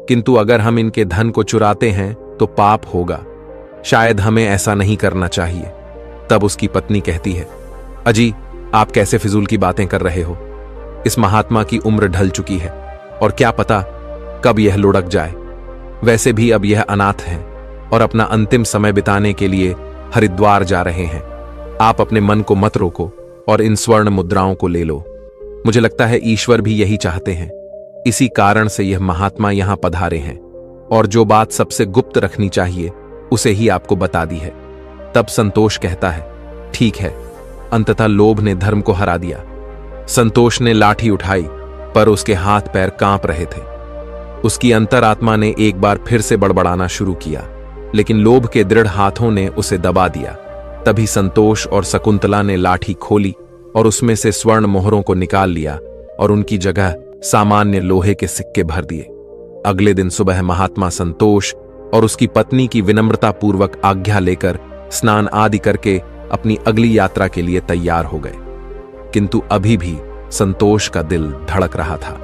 किंतु अगर हम इनके धन को चुराते हैं तो पाप होगा। शायद हमें ऐसा नहीं करना चाहिए। तब उसकी पत्नी कहती है, अजी, आप कैसे फिजूल की बातें कर रहे हो? इस महात्मा की उम्र ढल चुकी है और क्या पता कब यह लुढ़क जाए। वैसे भी अब यह अनाथ हैं और अपना अंतिम समय बिताने के लिए हरिद्वार जा रहे हैं। आप अपने मन को मत रोको और इन स्वर्ण मुद्राओं को ले लो। मुझे लगता है ईश्वर भी यही चाहते हैं, इसी कारण से यह महात्मा यहां पधारे हैं और जो बात सबसे गुप्त रखनी चाहिए उसे ही आपको बता दी है। तब संतोष कहता है, ठीक है। अंततः लोभ ने धर्म को हरा दिया। संतोष ने लाठी उठाई पर उसके हाथ पैर कांप रहे थे। उसकी अंतरात्मा ने एक बार फिर से बड़बड़ाना शुरू किया, लेकिन लोभ के दृढ़ हाथों ने उसे दबा दिया। तभी संतोष और शकुंतला ने लाठी खोली और उसमें से स्वर्ण मोहरों को निकाल लिया और उनकी जगह सामान्य लोहे के सिक्के भर दिए। अगले दिन सुबह महात्मा संतोष और उसकी पत्नी की विनम्रतापूर्वक आज्ञा लेकर स्नान आदि करके अपनी अगली यात्रा के लिए तैयार हो गए। किंतु अभी भी संतोष का दिल धड़क रहा था।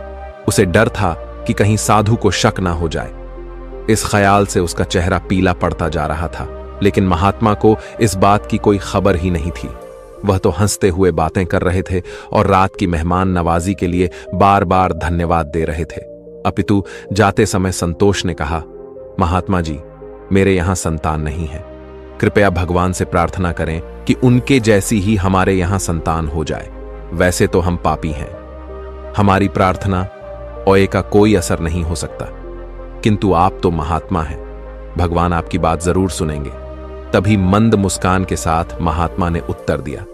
उसे डर था कि कहीं साधु को शक ना हो जाए। इस ख्याल से उसका चेहरा पीला पड़ता जा रहा था, लेकिन महात्मा को इस बात की कोई खबर ही नहीं थी। वह तो हंसते हुए बातें कर रहे थे और रात की मेहमान नवाजी के लिए बार बार धन्यवाद दे रहे थे। अपितु जाते समय संतोष ने कहा, महात्मा जी, मेरे यहां संतान नहीं है। कृपया भगवान से प्रार्थना करें कि उनके जैसी ही हमारे यहां संतान हो जाए। वैसे तो हम पापी हैं, हमारी प्रार्थना ओए का कोई असर नहीं हो सकता, किंतु आप तो महात्मा हैं, भगवान आपकी बात जरूर सुनेंगे। तभी मंद मुस्कान के साथ महात्मा ने उत्तर दिया,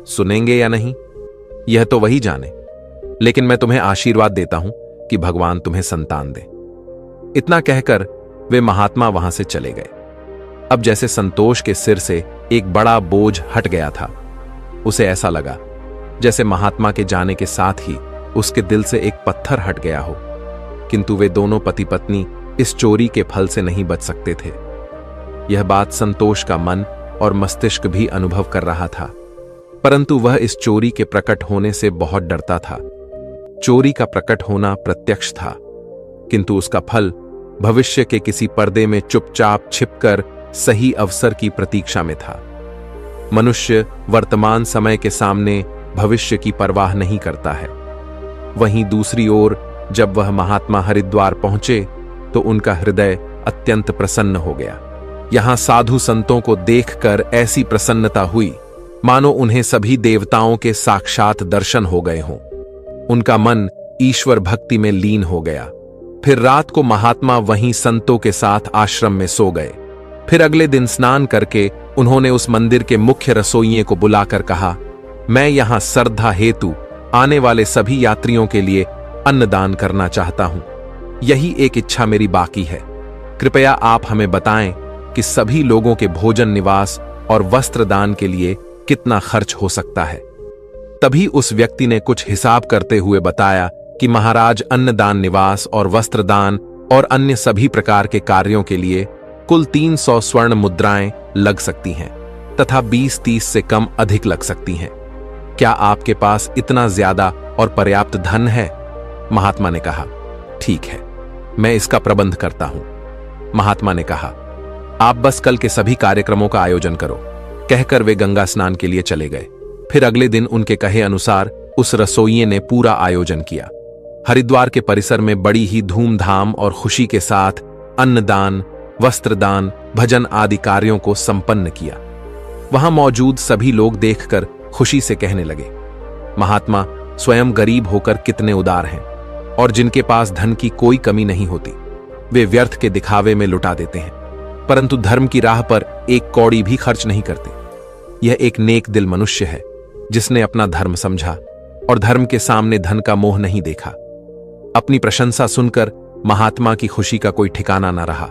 सुनेंगे या नहीं यह तो वही जाने, लेकिन मैं तुम्हें आशीर्वाद देता हूं कि भगवान तुम्हें संतान दे। इतना कहकर वे महात्मा वहां से चले गए। अब जैसे संतोष के सिर से एक बड़ा बोझ हट गया था। उसे ऐसा लगा जैसे महात्मा के जाने के साथ ही उसके दिल से एक पत्थर हट गया हो। किंतु वे दोनों पति पत्नी इस चोरी के फल से नहीं बच सकते थे। यह बात संतोष का मन और मस्तिष्क भी अनुभव कर रहा था, परंतु वह इस चोरी के प्रकट होने से बहुत डरता था। चोरी का प्रकट होना प्रत्यक्ष था, किंतु उसका फल भविष्य के किसी पर्दे में चुपचाप छिपकर सही अवसर की प्रतीक्षा में था। मनुष्य वर्तमान समय के सामने भविष्य की परवाह नहीं करता है। वहीं दूसरी ओर जब वह महात्मा हरिद्वार पहुंचे तो उनका हृदय अत्यंत प्रसन्न हो गया। यहां साधु संतों को देखकर ऐसी प्रसन्नता हुई मानो उन्हें सभी देवताओं के साक्षात दर्शन हो गए हों। उनका मन ईश्वर भक्ति में लीन हो गया। फिर रात को महात्मा वहीं संतों के साथ आश्रम में सो गए। फिर अगले दिन स्नान करके उन्होंने उस मंदिर के मुख्य रसोइये को बुलाकर कहा, मैं यहां श्रद्धा हेतु आने वाले सभी यात्रियों के लिए अन्नदान करना चाहता हूं। यही एक इच्छा मेरी बाकी है। कृपया आप हमें बताएं कि सभी लोगों के भोजन, निवास और वस्त्र दान के लिए कितना खर्च हो सकता है। तभी उस व्यक्ति ने कुछ हिसाब करते हुए बताया कि महाराज, अन्नदान, निवास और वस्त्रदान और अन्य सभी प्रकार के कार्यों के लिए कुल 300 स्वर्ण मुद्राएं लग सकती हैं तथा 20-30 से कम अधिक लग सकती हैं। क्या आपके पास इतना ज्यादा और पर्याप्त धन है? महात्मा ने कहा, ठीक है, मैं इसका प्रबंध करता हूं। महात्मा ने कहा, आप बस कल के सभी कार्यक्रमों का आयोजन करो। कहकर वे गंगा स्नान के लिए चले गए। फिर अगले दिन उनके कहे अनुसार उस रसोइये ने पूरा आयोजन किया। हरिद्वार के परिसर में बड़ी ही धूमधाम और खुशी के साथ अन्नदान, वस्त्रदान, भजन आदि कार्यों को संपन्न किया। वहां मौजूद सभी लोग देखकर खुशी से कहने लगे, महात्मा स्वयं गरीब होकर कितने उदार हैं और जिनके पास धन की कोई कमी नहीं होती, वे व्यर्थ के दिखावे में लुटा देते हैं, परंतु धर्म की राह पर एक कौड़ी भी खर्च नहीं करते। यह एक नेक दिल मनुष्य है जिसने अपना धर्म समझा और धर्म के सामने धन का मोह नहीं देखा। अपनी प्रशंसा सुनकर महात्मा की खुशी का कोई ठिकाना न रहा।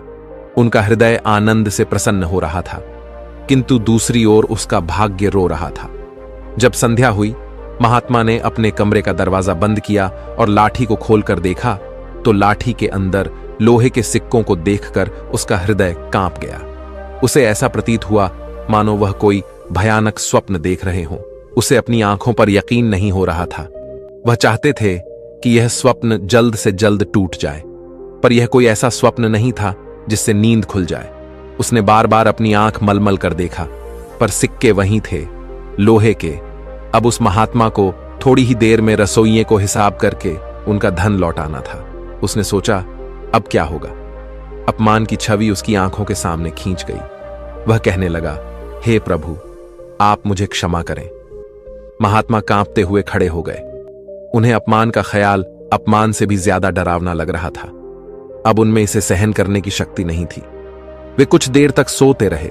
उनका हृदय आनंद से प्रसन्न हो रहा था, किंतु दूसरी ओर उसका भाग्य रो रहा था। जब संध्या हुई, महात्मा ने अपने कमरे का दरवाजा बंद किया और लाठी को खोलकर देखा तो लाठी के अंदर लोहे के सिक्कों को देखकर उसका हृदय कांप गया। उसे ऐसा प्रतीत हुआ मानो वह कोई भयानक स्वप्न देख रहे हों। उसे अपनी आंखों पर यकीन नहीं हो रहा था। वह चाहते थे कि यह स्वप्न जल्द से जल्द टूट जाए, पर यह कोई ऐसा स्वप्न नहीं था जिससे नींद खुल जाए। उसने बार बार अपनी आंख मलमल कर देखा, पर सिक्के वहीं थे, लोहे के। अब उस महात्मा को थोड़ी ही देर में रसोइये को हिसाब करके उनका धन लौटाना था। उसने सोचा, अब क्या होगा। अपमान की छवि उसकी आंखों के सामने खींच गई। वह कहने लगा, हे प्रभु, आप मुझे क्षमा करें। महात्मा कांपते हुए खड़े हो गए। उन्हें अपमान का ख्याल अपमान से भी ज्यादा डरावना लग रहा था। अब उनमें इसे सहन करने की शक्ति नहीं थी। वे कुछ देर तक सोते रहे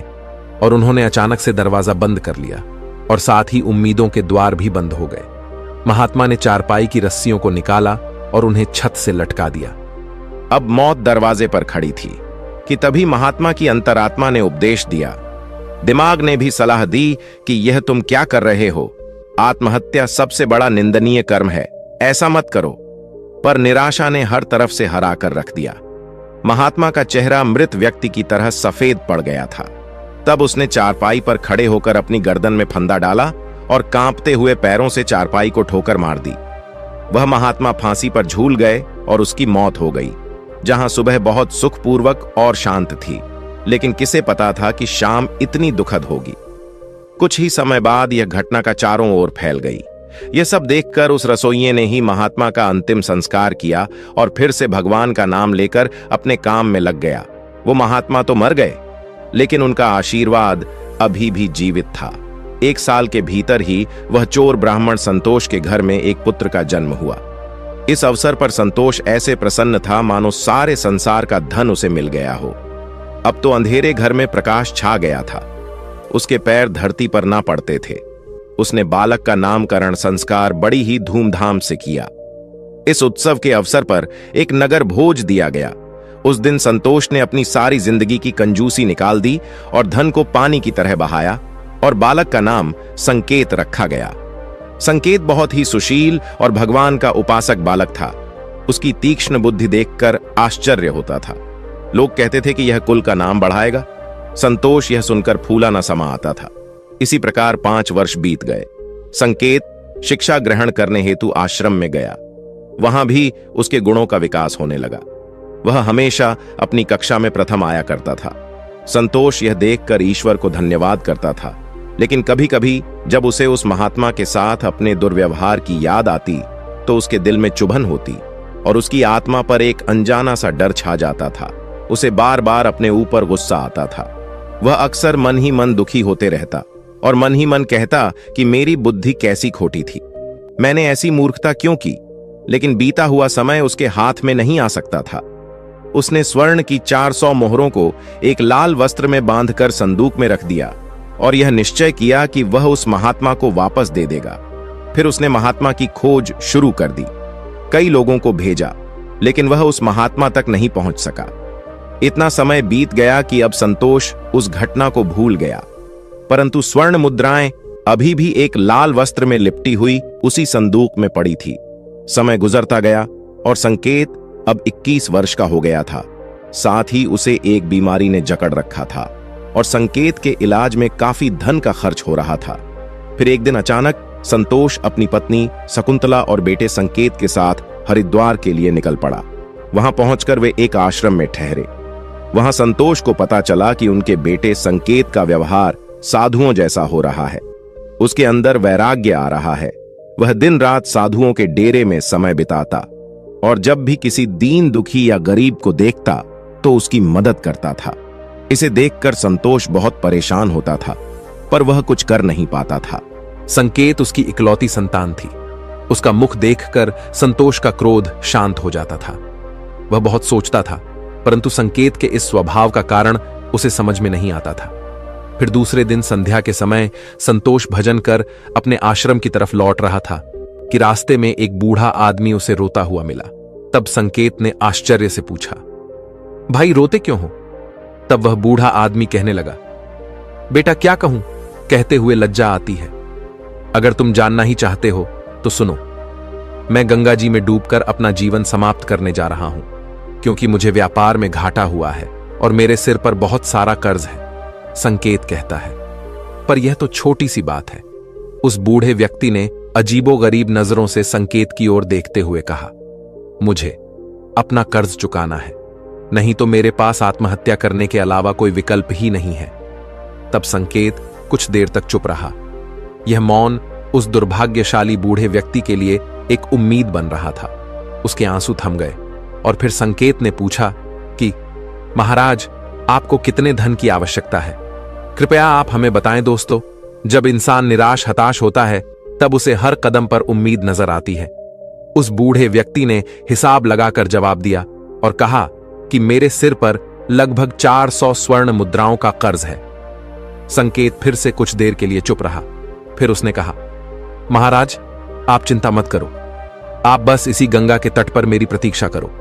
और उन्होंने अचानक से दरवाजा बंद कर लिया और साथ ही उम्मीदों के द्वार भी बंद हो गए। महात्मा ने चारपाई की रस्सियों को निकाला और उन्हें छत से लटका दिया। अब मौत दरवाजे पर खड़ी थी कि तभी महात्मा की अंतरात्मा ने उपदेश दिया। दिमाग ने भी सलाह दी कि यह तुम क्या कर रहे हो। आत्महत्या सबसे बड़ा निंदनीय कर्म है, ऐसा मत करो। पर निराशा ने हर तरफ से हरा कर रख दिया। महात्मा का चेहरा मृत व्यक्ति की तरह सफेद पड़ गया था। तब उसने चारपाई पर खड़े होकर अपनी गर्दन में फंदा डाला और कांपते हुए पैरों से चारपाई को ठोकर मार दी। वह महात्मा फांसी पर झूल गए और उसकी मौत हो गई। जहां सुबह बहुत सुखपूर्वक और शांत थी, लेकिन किसे पता था कि शाम इतनी दुखद होगी। कुछ ही समय बाद यह घटना का चारों ओर फैल गई। यह सब देखकर उस रसोइये ने ही महात्मा का अंतिम संस्कार किया और फिर से भगवान का नाम लेकर अपने काम में लग गया। वो महात्मा तो मर गए, लेकिन उनका आशीर्वाद अभी भी जीवित था। 1 साल के भीतर ही वह चोर ब्राह्मण संतोष के घर में एक पुत्र का जन्म हुआ। इस अवसर पर संतोष ऐसे प्रसन्न था मानो सारे संसार का धन उसे मिल गया हो। अब तो अंधेरे घर में प्रकाश छा गया था। उसके पैर धरती पर ना पड़ते थे। उसने बालक का नामकरण संस्कार बड़ी ही धूमधाम से किया। इस उत्सव के अवसर पर एक नगर भोज दिया गया। उस दिन संतोष ने अपनी सारी जिंदगी की कंजूसी निकाल दी और धन को पानी की तरह बहाया और बालक का नाम संकेत रखा गया। संकेत बहुत ही सुशील और भगवान का उपासक बालक था। उसकी तीक्ष्ण बुद्धि देखकर आश्चर्य होता था। लोग कहते थे कि यह कुल का नाम बढ़ाएगा। संतोष यह सुनकर फूला न समा आता था। इसी प्रकार 5 वर्ष बीत गए। संकेत शिक्षा ग्रहण करने हेतु आश्रम में गया। वहां भी उसके गुणों का विकास होने लगा। वह हमेशा अपनी कक्षा में प्रथम आया करता था। संतोष यह देखकर ईश्वर को धन्यवाद करता था, लेकिन कभी कभी जब उसे उस महात्मा के साथ अपने दुर्व्यवहार की याद आती तो उसके दिल में चुभन होती और उसकी आत्मा पर एक अनजाना सा डर छा जाता था। उसे बार बार अपने ऊपर गुस्सा आता था। वह अक्सर मन ही मन दुखी होते रहता और मन ही मन कहता कि मेरी बुद्धि कैसी खोटी थी, मैंने ऐसी मूर्खता क्यों की। लेकिन बीता हुआ समय उसके हाथ में नहीं आ सकता था। उसने स्वर्ण की 400 मोहरों को एक लाल वस्त्र में बांधकर संदूक में रख दिया और यह निश्चय किया कि वह उस महात्मा को वापस दे देगा। फिर उसने महात्मा की खोज शुरू कर दी। कई लोगों को भेजा, लेकिन वह उस महात्मा तक नहीं पहुंच सका। इतना समय बीत गया कि अब संतोष उस घटना को भूल गया, परंतु स्वर्ण मुद्राएं अभी भी एक लाल वस्त्र में लिपटी हुई उसी संदूक में पड़ी थी। समय गुजरता गया और संकेत अब 21 वर्ष का हो गया था। साथ ही उसे एक बीमारी ने जकड़ रखा था और संकेत के इलाज में काफी धन का खर्च हो रहा था। फिर एक दिन अचानक संतोष अपनी पत्नी शकुंतला और बेटे संकेत के साथ हरिद्वार के लिए निकल पड़ा। वहां पहुंचकर वे एक आश्रम में ठहरे। वहां संतोष को पता चला कि उनके बेटे संकेत का व्यवहार साधुओं जैसा हो रहा है। उसके अंदर वैराग्य आ रहा है। वह दिन रात साधुओं के डेरे में समय बिताता और जब भी किसी दीन दुखी या गरीब को देखता तो उसकी मदद करता था। इसे देखकर संतोष बहुत परेशान होता था, पर वह कुछ कर नहीं पाता था। संकेत उसकी इकलौती संतान थी। उसका मुख देखकर संतोष का क्रोध शांत हो जाता था। वह बहुत सोचता था, परंतु संकेत के इस स्वभाव का कारण उसे समझ में नहीं आता था। फिर दूसरे दिन संध्या के समय संतोष भजन कर अपने आश्रम की तरफ लौट रहा था कि रास्ते में एक बूढ़ा आदमी उसे रोता हुआ मिला। तब संकेत ने आश्चर्य से पूछा, भाई रोते क्यों हो? तब वह बूढ़ा आदमी कहने लगा, बेटा क्या कहूं, कहते हुए लज्जा आती है। अगर तुम जानना ही चाहते हो तो सुनो। मैं गंगा जी में डूबकर अपना जीवन समाप्त करने जा रहा हूं, क्योंकि मुझे व्यापार में घाटा हुआ है और मेरे सिर पर बहुत सारा कर्ज है। संकेत कहता है, पर यह तो छोटी सी बात है। उस बूढ़े व्यक्ति ने अजीबोगरीब नजरों से संकेत की ओर देखते हुए कहा, मुझे अपना कर्ज चुकाना है, नहीं तो मेरे पास आत्महत्या करने के अलावा कोई विकल्प ही नहीं है। तब संकेत कुछ देर तक चुप रहा। यह मौन उस दुर्भाग्यशाली बूढ़े व्यक्ति के लिए एक उम्मीद बन रहा था। उसके आंसू थम गए और फिर संकेत ने पूछा कि महाराज, आपको कितने धन की आवश्यकता है? कृपया आप हमें बताएं दोस्तों। जब इंसान निराश हताश होता है तब उसे हर कदम पर उम्मीद नजर आती है। उस बूढ़े व्यक्ति ने हिसाब लगाकर जवाब दिया और कहा कि मेरे सिर पर लगभग 400 स्वर्ण मुद्राओं का कर्ज है। संकेत फिर से कुछ देर के लिए चुप रहा। फिर उसने कहा, महाराज, आप चिंता मत करो। आप बस इसी गंगा के तट पर मेरी प्रतीक्षा करो।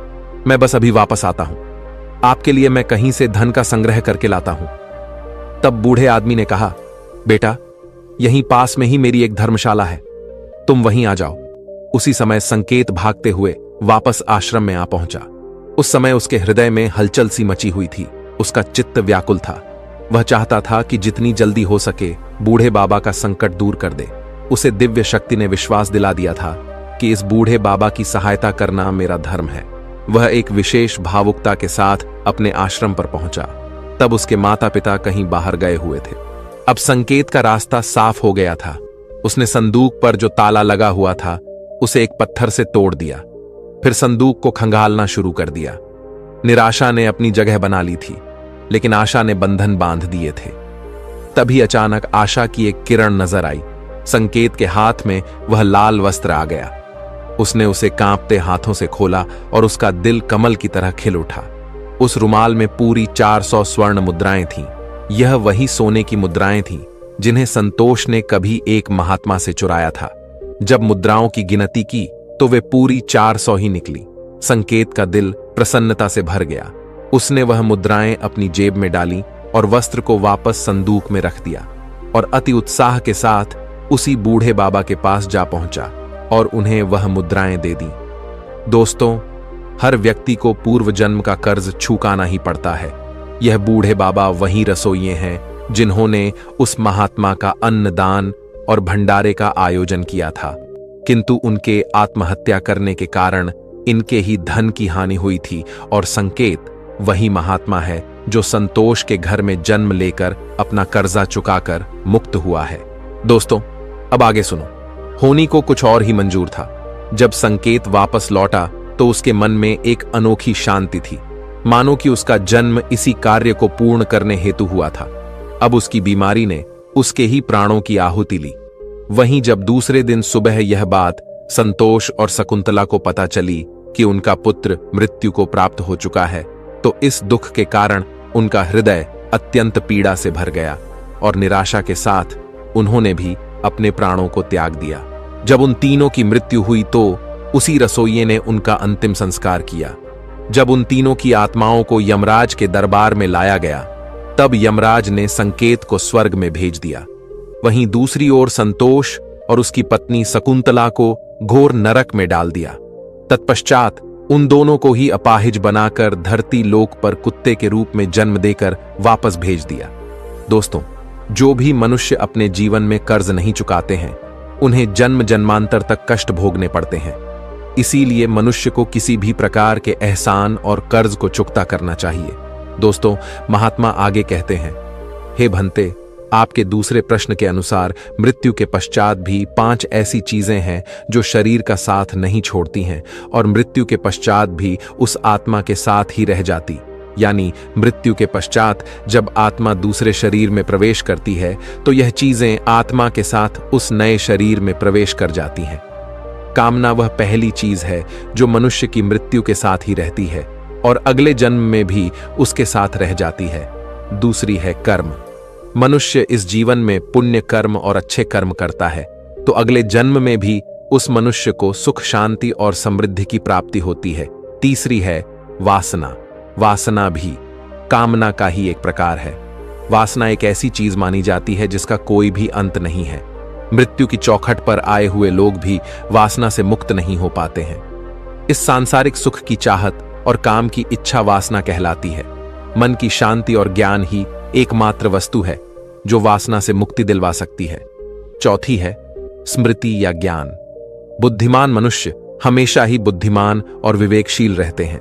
मैं बस अभी वापस आता हूं। आपके लिए मैं कहीं से धन का संग्रह करके लाता हूं। तब बूढ़े आदमी ने कहा, बेटा, यहीं पास में ही मेरी एक धर्मशाला है, तुम वहीं आ जाओ। उसी समय संकेत भागते हुए वापस आश्रम में आ पहुंचा। उस समय उसके हृदय में हलचल सी मची हुई थी। उसका चित्त व्याकुल था। वह चाहता था कि जितनी जल्दी हो सके बूढ़े बाबा का संकट दूर कर दे। उसे दिव्य शक्ति ने विश्वास दिला दिया था कि इस बूढ़े बाबा की सहायता करना मेरा धर्म है। वह एक विशेष भावुकता के साथ अपने आश्रम पर पहुंचा। तब उसके माता पिता कहीं बाहर गए हुए थे। अब संकेत का रास्ता साफ हो गया था। उसने संदूक पर जो ताला लगा हुआ था उसे एक पत्थर से तोड़ दिया। फिर संदूक को खंगालना शुरू कर दिया। निराशा ने अपनी जगह बना ली थी, लेकिन आशा ने बंधन बांध दिए थे। तभी अचानक आशा की एक किरण नजर आई। संकेत के हाथ में वह लाल वस्त्र आ गया। उसने उसे कांपते हाथों से खोला और उसका दिल कमल की तरह खिल उठा। उस रुमाल में पूरी 400 स्वर्ण मुद्राएं थीं। यह वही सोने की मुद्राएं थीं जिन्हें संतोष ने कभी एक महात्मा से चुराया था। जब मुद्राओं की गिनती की तो वे पूरी 400 ही निकली। संकेत का दिल प्रसन्नता से भर गया। उसने वह मुद्राएं अपनी जेब में डाली और वस्त्र को वापस संदूक में रख दिया और अति उत्साह के साथ उसी बूढ़े बाबा के पास जा पहुंचा और उन्हें वह मुद्राएं दे दी। दोस्तों, हर व्यक्ति को पूर्व जन्म का कर्ज चुकाना ही पड़ता है। यह बूढ़े बाबा वही रसोइये हैं जिन्होंने उस महात्मा का अन्नदान और भंडारे का आयोजन किया था, किंतु उनके आत्महत्या करने के कारण इनके ही धन की हानि हुई थी। और संकेत वही महात्मा है जो संतोष के घर में जन्म लेकर अपना कर्जा चुकाकर मुक्त हुआ है। दोस्तों, अब आगे सुनो। होनी को कुछ और ही मंजूर था। जब संकेत वापस लौटा तो उसके मन में एक अनोखी शांति थी, मानो कि उसका जन्म इसी कार्य को पूर्ण करने हेतु हुआ था। अब उसकी बीमारी ने उसके ही प्राणों की आहुति ली। वहीं जब दूसरे दिन सुबह यह बात संतोष और शकुंतला को पता चली कि उनका पुत्र मृत्यु को प्राप्त हो चुका है, तो इस दुख के कारण उनका हृदय अत्यंत पीड़ा से भर गया और निराशा के साथ उन्होंने भी अपने प्राणों को त्याग दिया। जब उन तीनों की मृत्यु हुई तो उसी रसोइये ने उनका अंतिम संस्कार किया। जब उन तीनों की आत्माओं को यमराज के दरबार में लाया गया, तब यमराज ने संकेत को स्वर्ग में भेज दिया। वहीं दूसरी ओर संतोष और उसकी पत्नी शकुंतला को घोर नरक में डाल दिया। तत्पश्चात उन दोनों को ही अपाहिज बनाकर धरती लोक पर कुत्ते के रूप में जन्म देकर वापस भेज दिया। दोस्तों, जो भी मनुष्य अपने जीवन में कर्ज नहीं चुकाते हैं, उन्हें जन्म जन्मांतर तक कष्ट भोगने पड़ते हैं। इसीलिए मनुष्य को किसी भी प्रकार के एहसान और कर्ज को चुकता करना चाहिए। दोस्तों, महात्मा आगे कहते हैं, हे भंते, आपके दूसरे प्रश्न के अनुसार मृत्यु के पश्चात भी 5 ऐसी चीजें हैं जो शरीर का साथ नहीं छोड़ती हैं और मृत्यु के पश्चात भी उस आत्मा के साथ ही रह जाती। यानी मृत्यु के पश्चात जब आत्मा दूसरे शरीर में प्रवेश करती है तो यह चीजें आत्मा के साथ उस नए शरीर में प्रवेश कर जाती हैं। कामना वह पहली चीज है जो मनुष्य की मृत्यु के साथ ही रहती है और अगले जन्म में भी उसके साथ रह जाती है। दूसरी है कर्म। मनुष्य इस जीवन में पुण्य कर्म और अच्छे कर्म करता है तो अगले जन्म में भी उस मनुष्य को सुख शांति और समृद्धि की प्राप्ति होती है। तीसरी है वासना। वासना भी कामना का ही एक प्रकार है। वासना एक ऐसी चीज मानी जाती है जिसका कोई भी अंत नहीं है। मृत्यु की चौखट पर आए हुए लोग भी वासना से मुक्त नहीं हो पाते हैं। इस सांसारिक सुख की चाहत और काम की इच्छा वासना कहलाती है। मन की शांति और ज्ञान ही एकमात्र वस्तु है जो वासना से मुक्ति दिलवा सकती है। चौथी है स्मृति या ज्ञान। बुद्धिमान मनुष्य हमेशा ही बुद्धिमान और विवेकशील रहते हैं,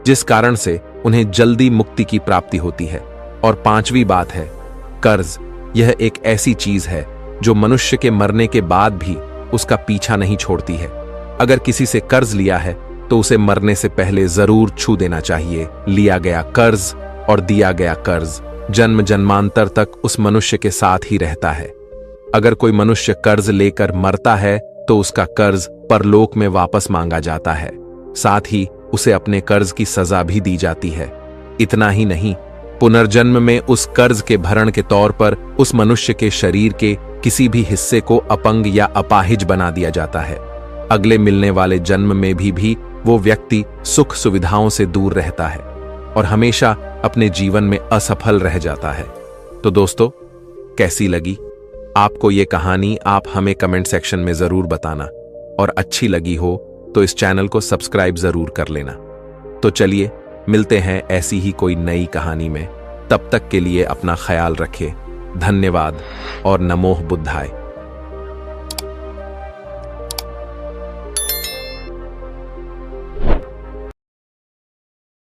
जिस कारण से उन्हें जल्दी मुक्ति की प्राप्ति होती है। और 5वीं बात है कर्ज। यह एक ऐसी चीज है जो मनुष्य के मरने के बाद भी उसका पीछा नहीं छोड़ती है। अगर किसी से कर्ज लिया है तो उसे मरने से पहले जरूर छू देना चाहिए। लिया गया कर्ज और दिया गया कर्ज जन्म जन्मांतर तक उस मनुष्य के साथ ही रहता है। अगर कोई मनुष्य कर्ज लेकर मरता है तो उसका कर्ज परलोक में वापस मांगा जाता है, साथ ही उसे अपने कर्ज की सजा भी दी जाती है। इतना ही नहीं, पुनर्जन्म में उस कर्ज के भरण के तौर पर उस मनुष्य के शरीर के किसी भी हिस्से को अपंग या अपाहिज बना दिया जाता है। अगले मिलने वाले जन्म में भी वो व्यक्ति सुख सुविधाओं से दूर रहता है और हमेशा अपने जीवन में असफल रह जाता है। तो दोस्तों, कैसी लगी आपको ये कहानी? आप हमें कमेंट सेक्शन में जरूर बताना, और अच्छी लगी हो तो इस चैनल को सब्सक्राइब जरूर कर लेना। तो चलिए मिलते हैं ऐसी ही कोई नई कहानी में। तब तक के लिए अपना ख्याल रखें। धन्यवाद और नमोः बुद्धाय।